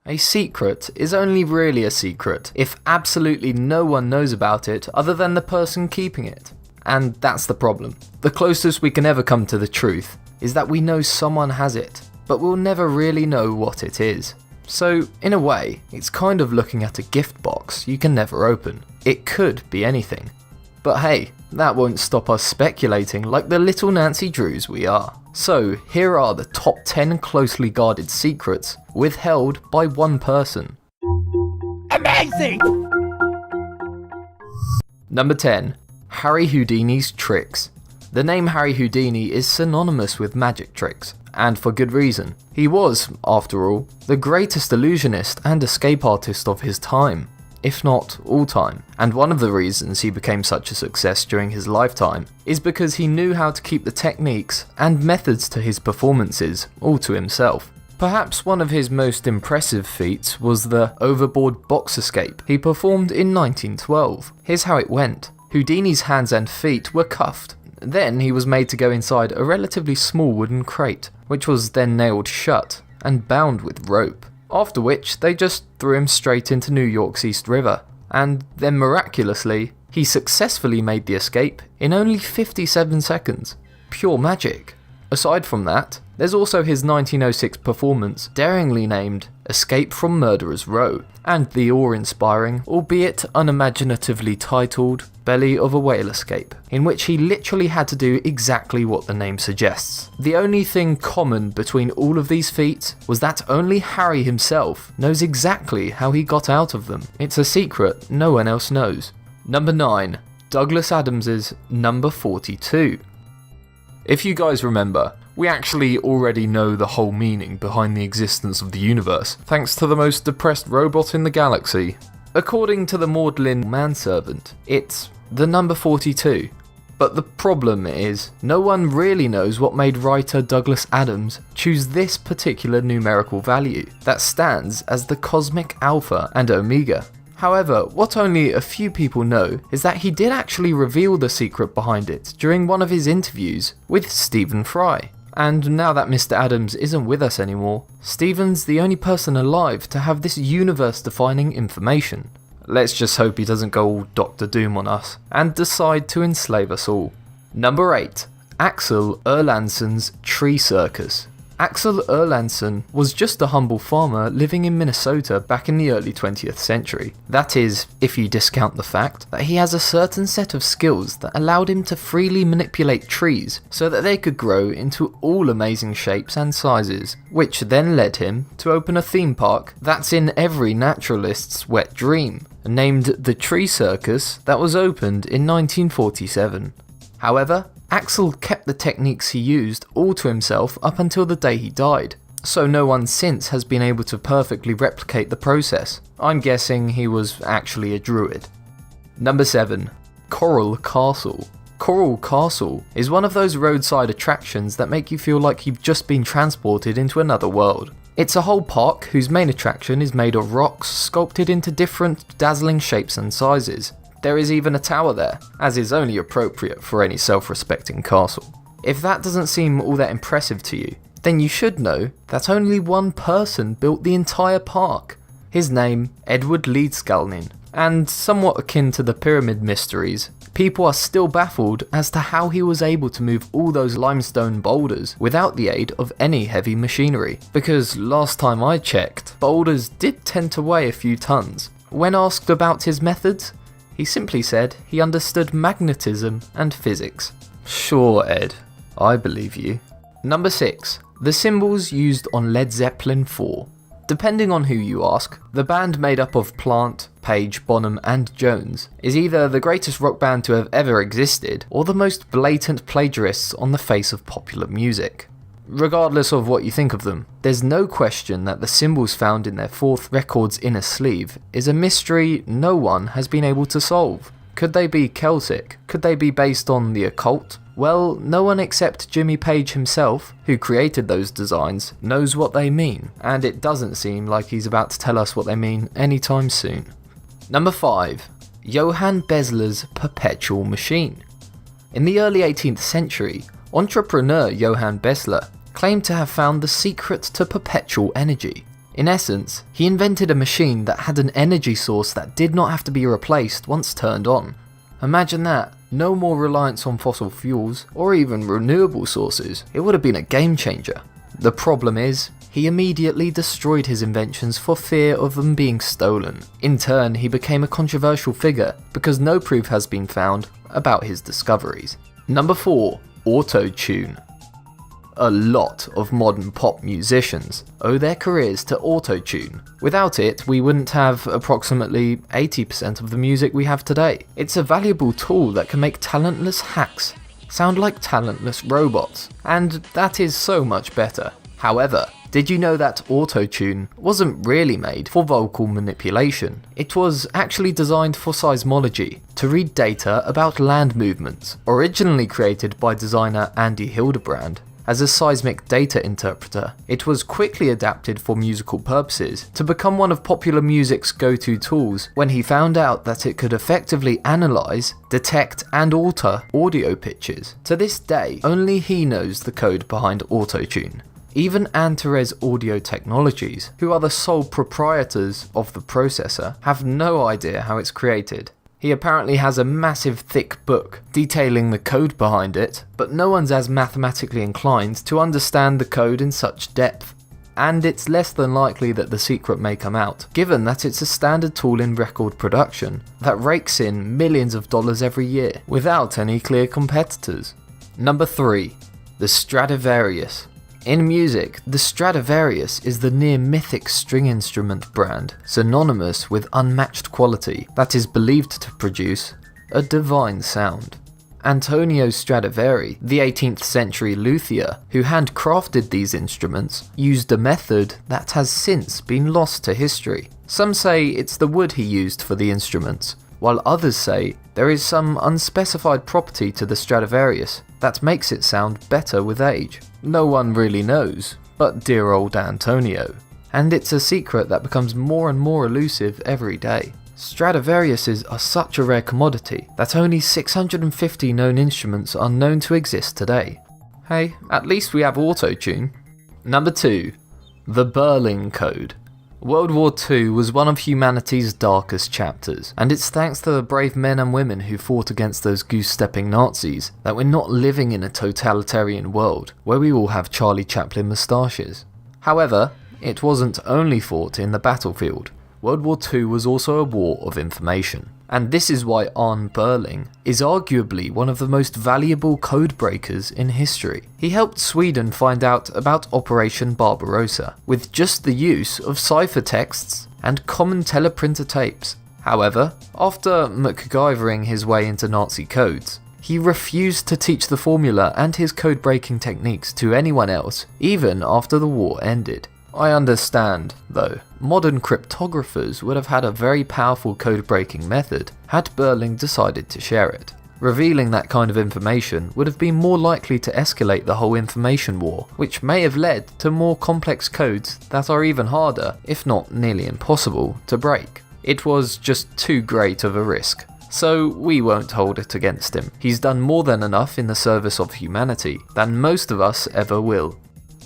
A secret is only really a secret if absolutely no one knows about it other than the person keeping it. And that's the problem. The closest we can ever come to the truth is that we know someone has it, but we'll never really know what it is. So, in a way, it's kind of looking at a gift box you can never open. It could be anything. But hey, that won't stop us speculating like the little Nancy Drews we are. So, here are the top 10 closely guarded secrets withheld by one person. Amazing! Number 10. Harry Houdini's tricks. The name Harry Houdini is synonymous with magic tricks, and for good reason. He was, after all, the greatest illusionist and escape artist of his time, if not all time, and one of the reasons he became such a success during his lifetime is because he knew how to keep the techniques and methods to his performances all to himself. Perhaps one of his most impressive feats was the overboard box escape he performed in 1912. Here's how it went. Houdini's hands and feet were cuffed. Then he was made to go inside a relatively small wooden crate, which was then nailed shut and bound with rope, after which they just threw him straight into New York's East River, and then miraculously, he successfully made the escape in only 57 seconds. Pure magic. Aside from that, there's also his 1906 performance, daringly named Escape from Murderer's Row, and the awe-inspiring, albeit unimaginatively titled, Belly of a Whale Escape, in which he literally had to do exactly what the name suggests. The only thing common between all of these feats was that only Harry himself knows exactly how he got out of them. It's a secret no one else knows. Number 9. Douglas Adams's Number 42. If you guys remember, we actually already know the whole meaning behind the existence of the universe, thanks to the most depressed robot in the galaxy. According to the maudlin manservant, it's the number 42. But the problem is, no one really knows what made writer Douglas Adams choose this particular numerical value that stands as the cosmic alpha and omega. However, what only a few people know is that he did actually reveal the secret behind it during one of his interviews with Stephen Fry. And now that Mr. Adams isn't with us anymore, Stephen's the only person alive to have this universe-defining information. Let's just hope he doesn't go all Dr. Doom on us and decide to enslave us all. Number 8. Axel Erlandson's Tree Circus. Axel Erlandson was just a humble farmer living in Minnesota back in the early 20th century. That is, if you discount the fact that he has a certain set of skills that allowed him to freely manipulate trees so that they could grow into all amazing shapes and sizes, which then led him to open a theme park that's in every naturalist's wet dream, named the Tree Circus, that was opened in 1947. However, Axel kept the techniques he used all to himself up until the day he died, so no one since has been able to perfectly replicate the process. I'm guessing he was actually a druid. Number 7. Coral Castle. Coral Castle is one of those roadside attractions that make you feel like you've just been transported into another world. It's a whole park whose main attraction is made of rocks sculpted into different dazzling shapes and sizes. There is even a tower there, as is only appropriate for any self-respecting castle. If that doesn't seem all that impressive to you, then you should know that only one person built the entire park. His name, Edward Leedskalnin, and somewhat akin to the Pyramid Mysteries, people are still baffled as to how he was able to move all those limestone boulders without the aid of any heavy machinery, because last time I checked, boulders did tend to weigh a few tons. When asked about his methods, he simply said he understood magnetism and physics. Sure, Ed, I believe you. Number 6. The cymbals used on Led Zeppelin 4. Depending on who you ask, the band made up of Plant, Page, Bonham and Jones is either the greatest rock band to have ever existed or the most blatant plagiarists on the face of popular music. Regardless of what you think of them, there's no question that the symbols found in their fourth record's inner sleeve is a mystery no one has been able to solve. Could they be Celtic? Could they be based on the occult? Well, no one except Jimmy Page himself, who created those designs, knows what they mean, and it doesn't seem like he's about to tell us what they mean anytime soon. Number 5. Johan Bessler's Perpetual Machine. In the early 18th century, entrepreneur Johan Bessler claimed to have found the secret to perpetual energy. In essence, he invented a machine that had an energy source that did not have to be replaced once turned on. Imagine that, no more reliance on fossil fuels or even renewable sources. It would have been a game changer. The problem is, he immediately destroyed his inventions for fear of them being stolen. In turn, he became a controversial figure because no proof has been found about his discoveries. Number 4. Auto-tune. A lot of modern pop musicians owe their careers to auto-tune. Without it, we wouldn't have approximately 80% of the music we have today. It's a valuable tool that can make talentless hacks sound like talentless robots, and that is so much better. However, did you know that auto-tune wasn't really made for vocal manipulation? It was actually designed for seismology, to read data about land movements, originally created by designer Andy Hildebrand. As a seismic data interpreter, it was quickly adapted for musical purposes to become one of popular music's go-to tools when he found out that it could effectively analyze, detect, and alter audio pitches. To this day, only he knows the code behind auto-tune. Even Antares Audio Technologies, who are the sole proprietors of the processor, have no idea how it's created. He apparently has a massive thick book detailing the code behind it, but no one's as mathematically inclined to understand the code in such depth. And it's less than likely that the secret may come out, given that it's a standard tool in record production that rakes in millions of dollars every year, without any clear competitors. Number 3. The Stradivarius. In music, the Stradivarius is the near-mythic string instrument brand, synonymous with unmatched quality, that is believed to produce a divine sound. Antonio Stradivari, the 18th century luthier who handcrafted these instruments, used a method that has since been lost to history. Some say it's the wood he used for the instruments, while others say there is some unspecified property to the Stradivarius that makes it sound better with age. No one really knows, but dear old Antonio. And it's a secret that becomes more and more elusive every day. Stradivariuses are such a rare commodity that only 650 known instruments are known to exist today. Hey, at least we have auto-tune. Number 2. The Beurling Code. World War II was one of humanity's darkest chapters, and it's thanks to the brave men and women who fought against those goose-stepping Nazis that we're not living in a totalitarian world where we all have Charlie Chaplin moustaches. However, it wasn't only fought in the battlefield. World War II was also a war of information, and this is why Arne Beurling is arguably one of the most valuable code breakers in history. He helped Sweden find out about Operation Barbarossa with just the use of ciphertexts and common teleprinter tapes. However, after MacGyvering his way into Nazi codes, he refused to teach the formula and his code-breaking techniques to anyone else, even after the war ended. I understand, though, modern cryptographers would have had a very powerful code-breaking method had Beurling decided to share it. Revealing that kind of information would have been more likely to escalate the whole information war, which may have led to more complex codes that are even harder, if not nearly impossible, to break. It was just too great of a risk. So we won't hold it against him. He's done more than enough in the service of humanity than most of us ever will.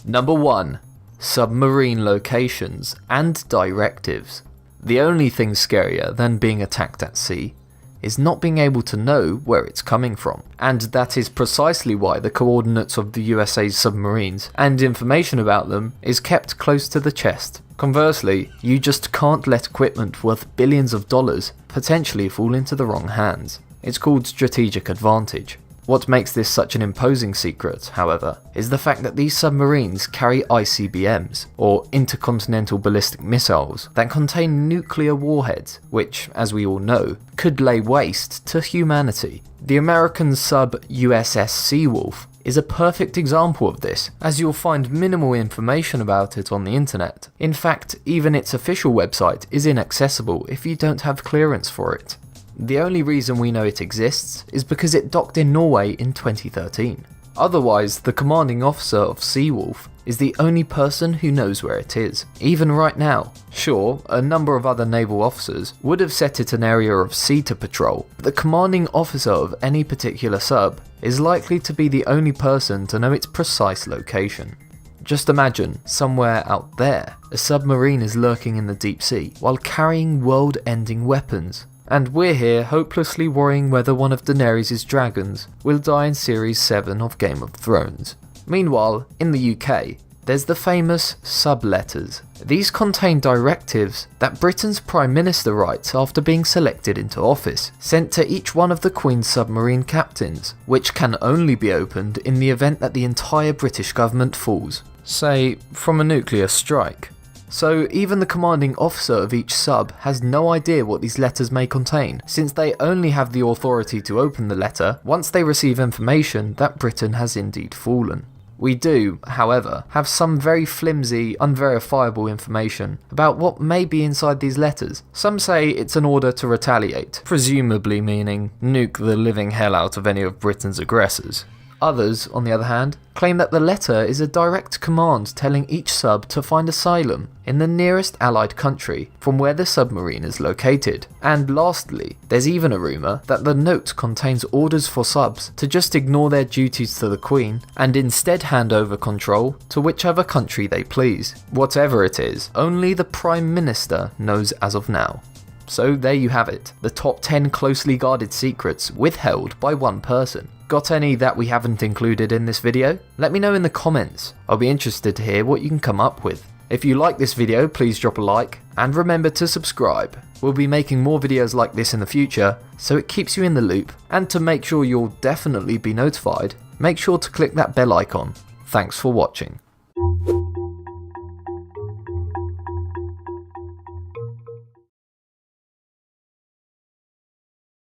Number 1. Submarine Locations and Directives. The only thing scarier than being attacked at sea is not being able to know where it's coming from, and that is precisely why the coordinates of the U.S.A.'s submarines and information about them is kept close to the chest. Conversely, you just can't let equipment worth billions of dollars potentially fall into the wrong hands. It's called strategic advantage. What makes this such an imposing secret, however, is the fact that these submarines carry ICBMs, or intercontinental ballistic missiles, that contain nuclear warheads, which, as we all know, could lay waste to humanity. The American sub USS Seawolf is a perfect example of this, as you'll find minimal information about it on the internet. In fact, even its official website is inaccessible if you don't have clearance for it. The only reason we know it exists is because it docked in Norway in 2013. Otherwise, the commanding officer of Seawolf is the only person who knows where it is, even right now. Sure, a number of other naval officers would have set it an area of sea to patrol, but the commanding officer of any particular sub is likely to be the only person to know its precise location. Just imagine, somewhere out there, a submarine is lurking in the deep sea while carrying world-ending weapons. And we're here hopelessly worrying whether one of Daenerys' dragons will die in Series 7 of Game of Thrones. Meanwhile, in the UK, there's the famous sub-letters. These contain directives that Britain's Prime Minister writes after being selected into office, sent to each one of the Queen's submarine captains, which can only be opened in the event that the entire British government falls, say, from a nuclear strike. So even the commanding officer of each sub has no idea what these letters may contain, since they only have the authority to open the letter once they receive information that Britain has indeed fallen. We do, however, have some very flimsy, unverifiable information about what may be inside these letters. Some say it's an order to retaliate, presumably meaning nuke the living hell out of any of Britain's aggressors. Others, on the other hand, claim that the letter is a direct command telling each sub to find asylum in the nearest allied country from where the submarine is located. And lastly, there's even a rumour that the note contains orders for subs to just ignore their duties to the Queen and instead hand over control to whichever country they please. Whatever it is, only the Prime Minister knows as of now. So there you have it, the top 10 closely guarded secrets withheld by one person. Got any that we haven't included in this video? Let me know in the comments. I'll be interested to hear what you can come up with. If you like this video, please drop a like, and remember to subscribe. We'll be making more videos like this in the future, so it keeps you in the loop, and to make sure you'll definitely be notified, make sure to click that bell icon. Thanks for watching.